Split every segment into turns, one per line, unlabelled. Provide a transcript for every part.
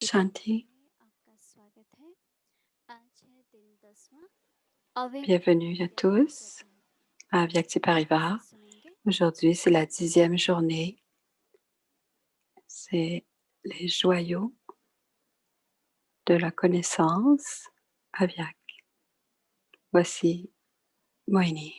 Shanti,
आपका स्वागत है। आज है दिन 10वां अव्यक्त
bienvenue à
ज्ञान
tous
प्रदान।
à Vyakti
आज
Paribas.
सुनेंगे
Aujourd'hui, c'est la 10e journée. C'est les joyaux de la connaissance à Vyak. Voici Moini.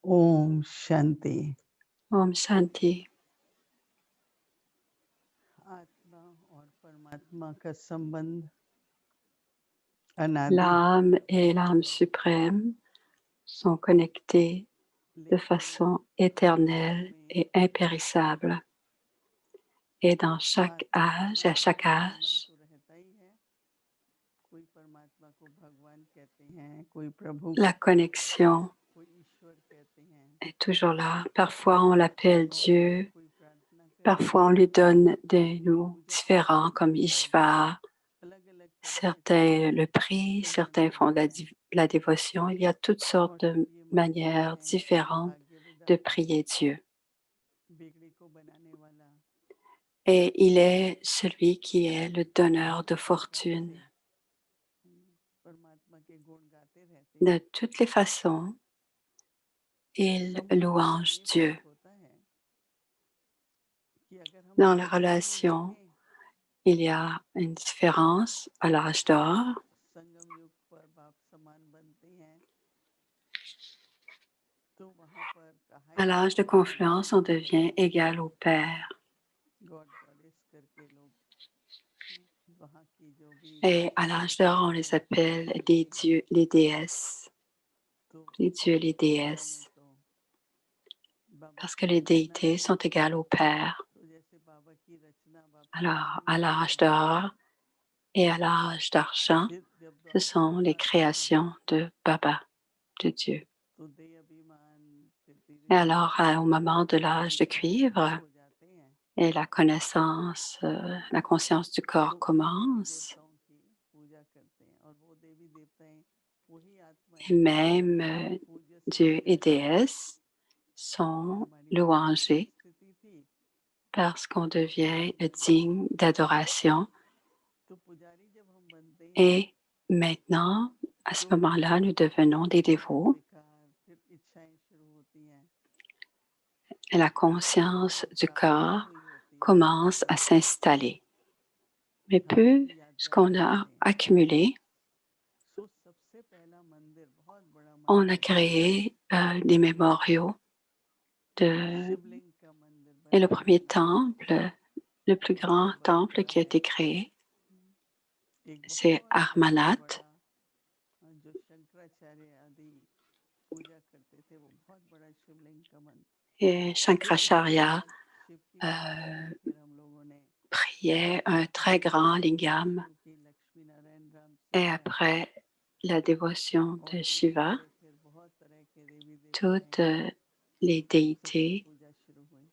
Om Shanti.
Om Shanti.
आत्मा और परमात्मा का संबंध अनादि
L'âme et l'âme suprême sont connectés de façon éternelle et impérissable. Et dans chaque âge, à chaque âge,
तो रहता ही है। कोई परमात्मा को भगवान कहते हैं, कोई प्रभु
la
कहते हैं,
connexion
कोई ईश्वर कहते हैं,
est toujours là. Parfois, on l'appelle Dieu.
कोई प्रार्थना करते
Parfois, on lui donne des noms différents comme Ishva.
अलग-अलग
Certains le prient, certains font la dévotion. Il y a toutes sortes de manières différentes de prier Dieu.
बिगड़ी को बनाने वाला
Et il est celui qui est le donneur de fortune.
परमात्मा के गुण गाते रहते हैं।
De toutes les façons, il
संबंध में
louange
ये
Dieu.
फर्क होता है कि अगर हम
Dans la
बचपन में
relation,
देखें
il y a une différence à l'âge d'or.
संगम युग पर बाप समान बनते हैं तो वहाँ पर कहा
À
ही
l'âge de
जाता है
confluence, on devient égal au Père.
God goddess करके लोग वहाँ की जो भी
Et à l'âge d'or, on les appelle des dieux, les déesses,
तो
les dieux, les
हिंदुओं में
déesses,
तो बाबा
parce
की
que les
रचना
déités
है
sont égales au Père.
तो जैसे बाबा की रचना बाप
Alors,
समान
à l'âge
बनते हैं
d'or et à l'âge d'argent,
फिर जब
ce
द्वापर
sont
युग
les
आता है
créations de Baba, de Dieu.
तो दे अभिमान फिर धीरे
Et
धीरे
alors, au
सब
moment de l'âge de
विकार शुरू
cuivre,
हो जाते हैं
et la connaissance, la conscience du
तो
corps
उन देवी
commence,
देवताओं की पूजा करते हैं और वो देवी देवताएं वही आत्माएं
et même
जो पूज्य
Dieu et
समझे जाते हैं
déesses sont
हमारी पूर्व
louangés
परिस्थिति थी
parce qu'on devient digne d'adoration.
तो पुजारी जब हम बनते हैं
Et maintenant, à ce
तो
moment-là, nous devenons des
फिर
dévots
विकार फिर इच्छाएं शुरू होती हैं
et la
फिर
conscience du
प्राप्ति
corps
हुई होती है
commence à s'installer. Mais
बाबा
peu
की याद
ce qu'on
कराते
a
थे
accumulé,
सो सबसे पहला मंदिर बहुत बड़ा
on a
मंदिर
créé des mémoriaux de,
शिवलिंग का मंदिर
et le
बड़ा
premier
मंदिर
temple, le plus grand
बहुत बड़ा
temple
बड़ा
qui a
है
été créé,
एक
c'est
बहुत बड़ा
Armanat.
बड़ा जो शंकराचार्य आदि पूजा करते थे वो बहुत बड़ा शिवलिंग का मंदिर
Et
फिर उसके
Shankaracharya
बाद शिव की पूजा की फिर हम लोगों ने
priait un très grand lingam.
Vishnu की लक्ष्मी नारायण राम
Et
सीता
après la dévotion
और
de
धीरे
Shiva,
धीरे फिर बहुत तरह के देवी देवताएं
toutes les
सबकी
déités,
पूजा शुरू हुई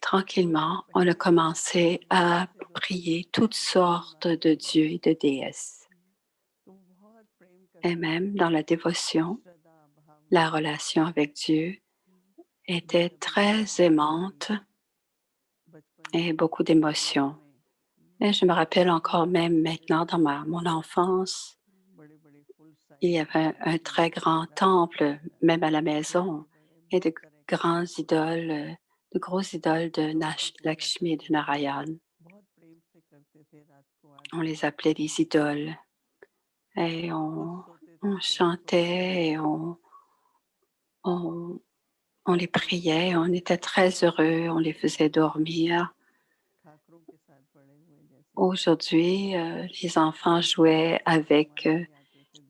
तो
tranquillement, on a
पहले
commencé
बचपन
à
से जो
prier
संबंध था
toutes
वही
sortes
माता
de
जी
dieux et de déesses.
तो बहुत प्रेम का
Et même
संबंध
dans
था
la dévotion,
श्रद्धा
la
भावना
relation avec Dieu était
दे
très
अभिमान भक्ति
aimante
बचपन
et
में
beaucoup
युवा
d'émotions.
में
Et je me rappelle
फूल
encore même
चढ़ाते
maintenant
थे
dans mon enfance,
बड़े बड़े फूल
il y
Sai
avait un
की
très grand
राधा
temple,
कृष्ण
même à la
छोटे
maison,
बड़े
et
बहुत तरह के
grands
फूल होते थे
idoles, de grosses idoles de
तो उसकी पूजा
Lakshmi et de
करते थे
Narayan.
बहुत प्रेम से करते थे रात को
On
आरती
les
में
appelait des idoles. Et
खुद सोते थे
on
तो वो सोते थे
chantait, et on les priait, on était très heureux, on les faisait dormir. Aujourd'hui, les enfants jouaient avec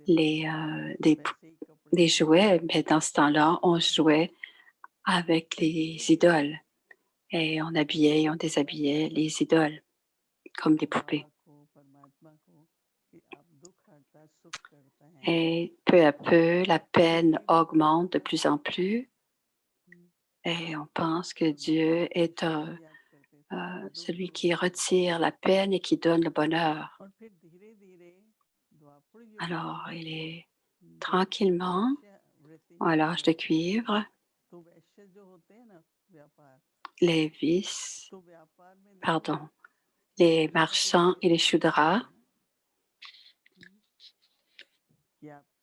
des jouets, mais dans ce temps-là, on jouait avec les idoles et on déshabillait les idoles comme des poupées. Et peu à peu, la peine augmente de plus en plus et on pense que Dieu est celui qui retire la peine et qui donne le bonheur. Alors, il est tranquillement à l'âge de cuivre, les vices, pardon, les marchands et les choudras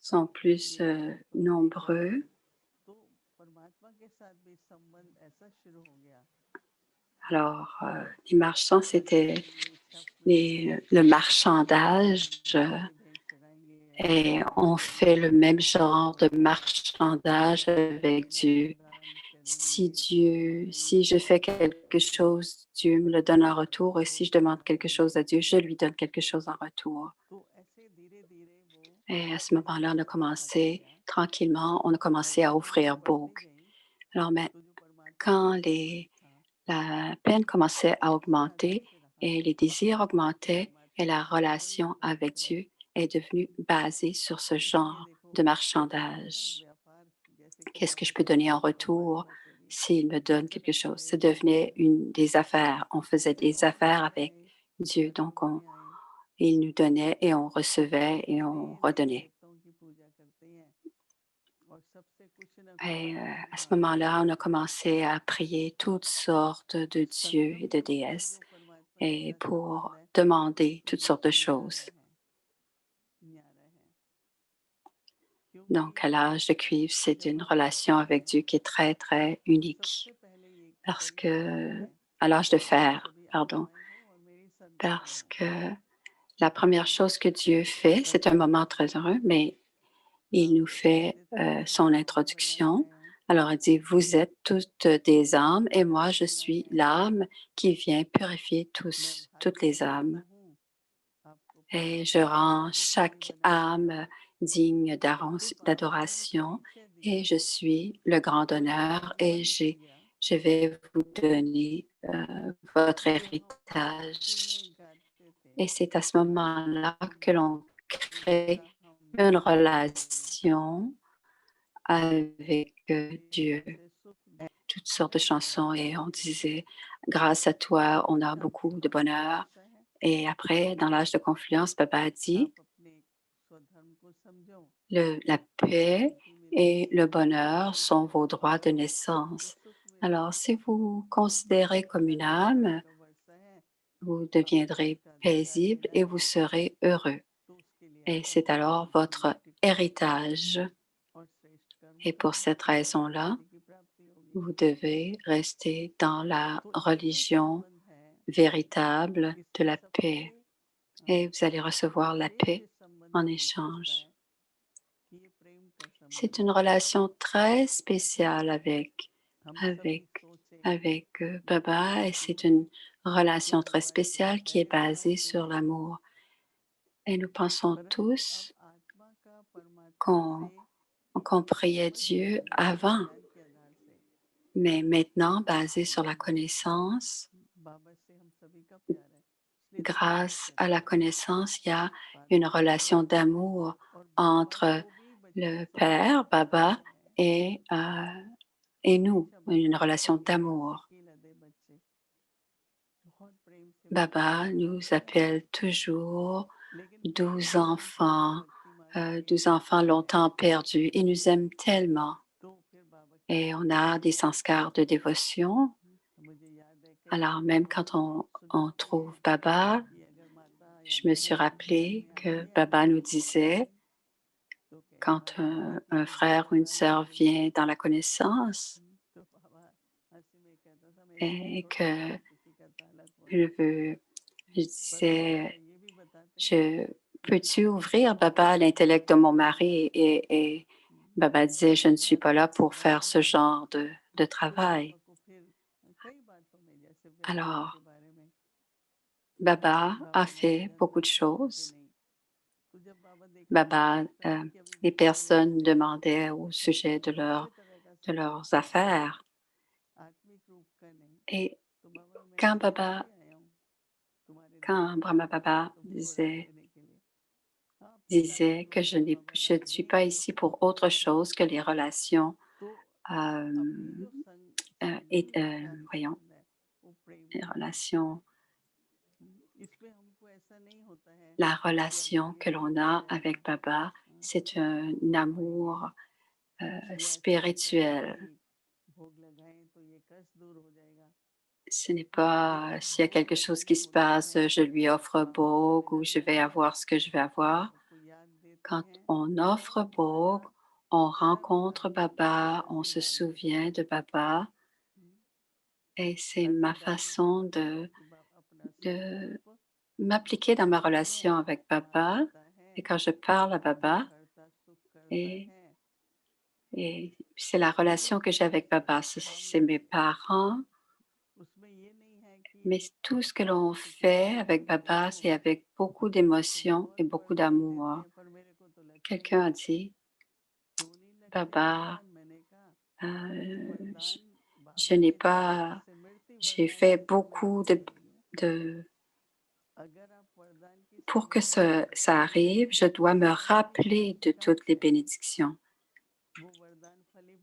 sont plus nombreux. Alors, les marchands, c'était le marchandage et on fait le même genre de marchandage avec Dieu. Si je fais quelque chose, Dieu me le donne en retour et si je demande quelque chose à Dieu, je lui donne quelque chose en retour. Et à ce moment-là, on a commencé tranquillement, on a commencé à offrir beaucoup. Alors, mais quand la peine commençait à augmenter et les désirs augmentaient et la relation avec Dieu est devenue basée sur ce genre de marchandage. Qu'est-ce que je peux donner en retour s'il me donne quelque chose? Ça devenait des affaires. On faisait des affaires avec Dieu. Donc, il nous donnait et on recevait et on redonnait. Et à ce moment-là, on a commencé à prier toutes sortes de dieux et de déesses et pour demander toutes sortes de choses. Donc, à l'âge de cuivre, c'est une relation avec Dieu qui est très, très unique. Parce que, à l'âge de fer, pardon, parce que la première chose que Dieu fait, c'est un moment très heureux, mais il nous fait son introduction. Alors, il dit, vous êtes toutes des âmes et moi, je suis l'âme qui vient purifier toutes les âmes. Et je rends chaque âme digne d'adoration et je suis le grand honneur et je vais vous donner votre héritage. Et c'est à ce moment-là que l'on crée une relation avec Dieu. Toutes sortes de chansons et on disait, grâce à toi, on a beaucoup de bonheur. Et après, dans l'âge de confluence, Baba a dit, la paix et le bonheur sont vos droits de naissance. Alors, si vous considérez comme une âme, vous deviendrez paisible et vous serez heureux. Et c'est alors votre héritage. Et pour cette raison-là, vous devez rester dans la religion véritable de la paix. Et vous allez recevoir la paix en échange. C'est une relation très spéciale avec Baba et c'est une relation très spéciale qui est basée sur l'amour. Et nous pensons tous qu'on priait Dieu avant, mais maintenant, basé sur la connaissance, grâce à la connaissance, il y a une relation d'amour entre le Père, Baba, et nous, une relation d'amour. Baba nous appelle toujours 12 enfants, 12 enfants longtemps perdus. Il nous aime tellement. Et on a des sanskars de dévotion. Alors, même quand on trouve Baba, je me suis rappelé que Baba nous disait, quand un frère ou une sœur vient dans la connaissance et que je disais, peux-tu ouvrir, Baba, l'intellect de mon mari? Et Baba disait, je ne suis pas là pour faire ce genre de travail. Alors, Baba a fait beaucoup de choses. Baba, les personnes demandaient au sujet de leurs affaires. Et quand Baba, quand Brahma Baba disait que je ne suis pas ici pour autre chose que les relations, voyons, les relations, la relation que l'on a avec Baba, c'est un amour spirituel. Ce n'est pas s'il y a quelque chose qui se passe, je lui offre Bhog ou je vais avoir ce que je vais avoir. Quand on offre Bhog, on rencontre Baba, on se souvient de Baba et c'est ma façon de m'appliquer dans ma relation avec Baba. Et quand je parle à Baba, et, et c'est la relation que j'ai avec Baba, c'est mes parents, mais tout ce que l'on fait avec Baba, c'est avec beaucoup d'émotion et beaucoup d'amour. Quelqu'un a dit, Baba, je, je n'ai pas, j'ai fait beaucoup de pour que ça arrive, je dois me rappeler de toutes les bénédictions.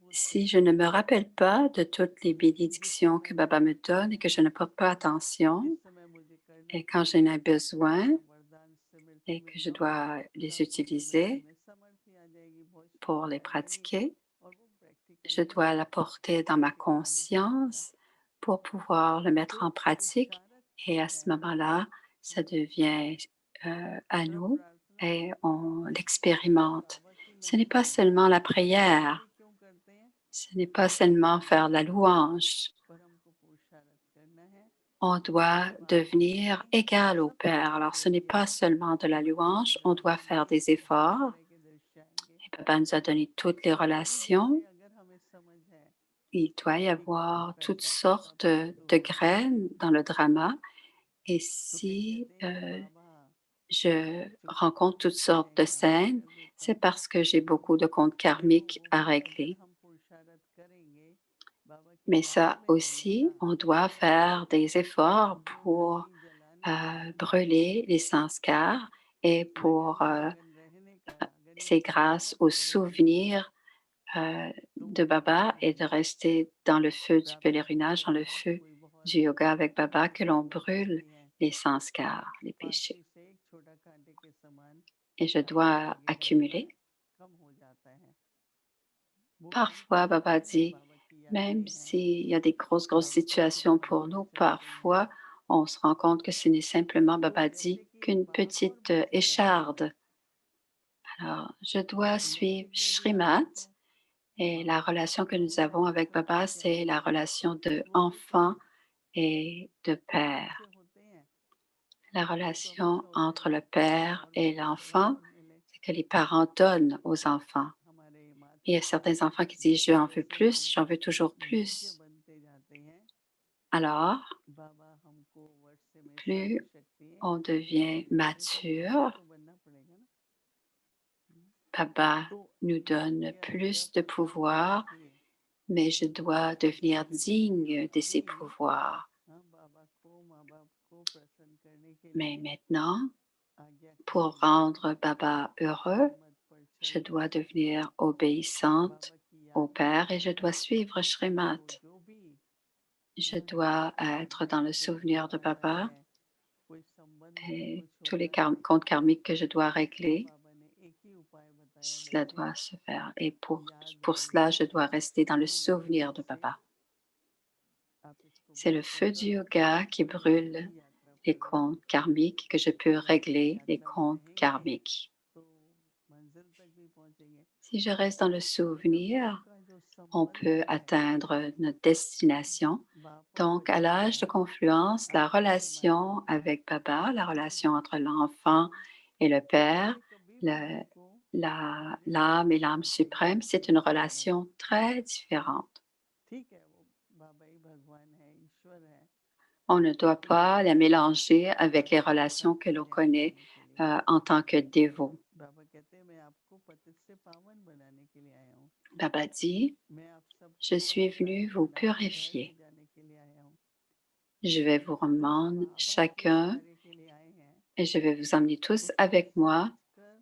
Si je ne me rappelle pas de toutes les bénédictions que Baba me donne et que je ne porte pas attention, et quand j'en ai besoin et que je dois les utiliser pour les pratiquer, je dois l'apporter dans ma conscience pour pouvoir le mettre en pratique et à ce moment-là, ça devient à nous et on l'expérimente. Ce n'est pas seulement la prière, ce n'est pas seulement faire la louange. On doit devenir égal au Père. Alors, ce n'est pas seulement de la louange, on doit faire des efforts. Et Papa nous a donné toutes les relations. Il doit y avoir toutes sortes de graines dans le drama. Et si je rencontre toutes sortes de scènes, c'est parce que j'ai beaucoup de comptes karmiques à régler. Mais ça aussi, on doit faire des efforts pour brûler les sanskars et pour, c'est grâce aux souvenirs de Baba et de rester dans le feu du pèlerinage, dans le feu du yoga avec Baba que l'on brûle les sanskars, les péchés. Et je dois accumuler. Parfois, Baba dit, même s'il y a des grosses situations pour nous, parfois, on se rend compte que ce n'est simplement, Baba dit, qu'une petite écharde. Alors, je dois suivre Shrimat et la relation que nous avons avec Baba, c'est la relation de enfant et de père. La relation entre le père et l'enfant, c'est que les parents donnent aux enfants. Il y a certains enfants qui disent, je en veux plus, j'en veux toujours plus. Alors, plus on devient mature, Baba nous donne plus de pouvoir, mais je dois devenir digne de ces pouvoirs. Mais maintenant, pour rendre Baba heureux, je dois devenir obéissante au Père et je dois suivre Shrimat. Je dois être dans le souvenir de Baba et tous les comptes karmiques que je dois régler, cela doit se faire. Et pour cela, je dois rester dans le souvenir de Baba. C'est le feu du yoga qui brûle les comptes karmiques, que je peux régler les comptes karmiques. Si je reste dans le souvenir, on peut atteindre notre destination. Donc, à l'âge de confluence, la relation avec Baba, la relation entre l'enfant et le Père, l'âme et l'âme suprême, c'est une relation très différente. On ne doit pas la mélanger avec les relations que l'on connaît en tant que dévot.
बाबा कहते हैं मैं आपको पतित से पावन बनाने के लिए आया हूँ
Baba dit,
मैं आप
je
सबको
suis venu
life
vous
life घर ले
purifier.
जाने के लिए आया हूँ
Je vais vous
जब
rendre
बाबा किस
chacun
कार्य के लिए आए हैं
et je vais vous emmener tous
उसको
avec moi
समझकर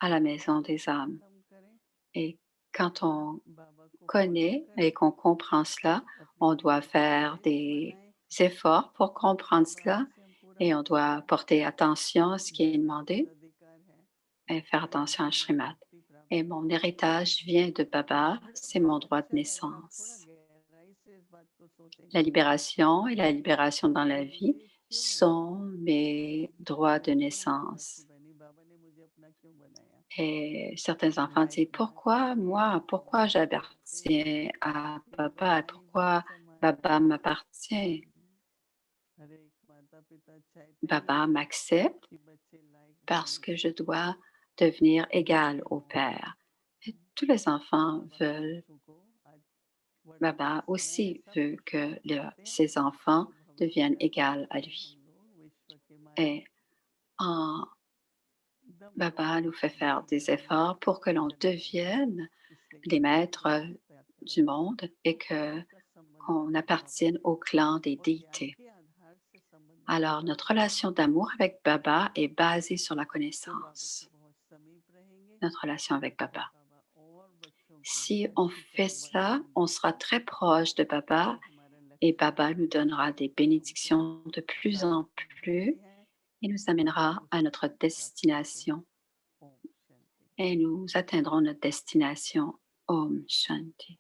à la maison
उसको
des âmes.
खत्म करें
Et quand on
बाबा को फॉलो
connaît et
करें
qu'on comprend cela,
अपनी
on doit
ज़िंदगी को
faire
श्रेष्ठ
des
बनाएं
efforts pour comprendre
बाबा
cela
आपसे हम पूरा
et on doit
पूछते हैं
porter attention à ce qui est
मेरा
demandé
उत्तराधिकार है
et faire
मैं
attention à
आपसे नई
Shrimad.
मुक्ति प्राप्त
Et mon
करने के लिए आया
héritage
हूँ
vient de Baba, c'est
बड़ा
mon droit de
अच्छा है अगर आप थोड़ा
naissance.
गहराई से इस बात को
La
सोचेंगे
libération et la libération dans
कि
la vie
मुझे क्यों
sont mes droits de
मैं क्यों आदिवासी
naissance.
बनी बाबा ने मुझे अपना क्यों बनाया
Et certains enfants
life
disent,
life
pourquoi
के
moi, pourquoi
बाबा कहते
j'appartiens à
कि
Baba,
बच्चे
pourquoi Baba
समाज
m'appartient?
हर एक माता पिता चाहते हैं
Baba m'accepte
कि बच्चे लायक
parce
बने
que je dois devenir égal au
लेकिन
Père. Et tous les enfants
बाबा के
veulent,
बच्चों को आज वर्तमान
Baba
समय
aussi
सब
veut que
चाहते हैं
ses enfants
अब हम
deviennent
प्रयत्न
égaux à
करें हम
lui.
लोग विश्व के
Et
मालिक
en,
दम
Baba
तोड़
nous fait faire
देने
des
वाले
efforts pour que l'on
जगत के मालिक
devienne
इसलिए
les
कहते हैं
maîtres
प्रेम त्याग
du
करें
monde et que
आपका संबंध
qu'on
बनाओ बाबा
appartienne
से
au clan des
और ज्ञान
déités.
के आधार से संबंध बनाओ
Alors, notre relation d'amour avec Baba est basée sur la
तो बाबा के
connaissance,
बहुत समीप रहेंगे
notre relation avec
और
Baba.
बाबा और बच्चों को
Si on
अच्छी
fait
तरह
ça,
वरदान
on sera
देंगे
très proche de Baba
ये हमारा
et
लक्ष्य
Baba
है
nous donnera des
हमको
bénédictions de plus en
सावधानी
plus
है
et nous
कि हम
amènera
उस
à notre
लक्ष्य को प्राप्त करते हैं
destination
Om Shanti
et nous atteindrons notre destination. Om Shanti.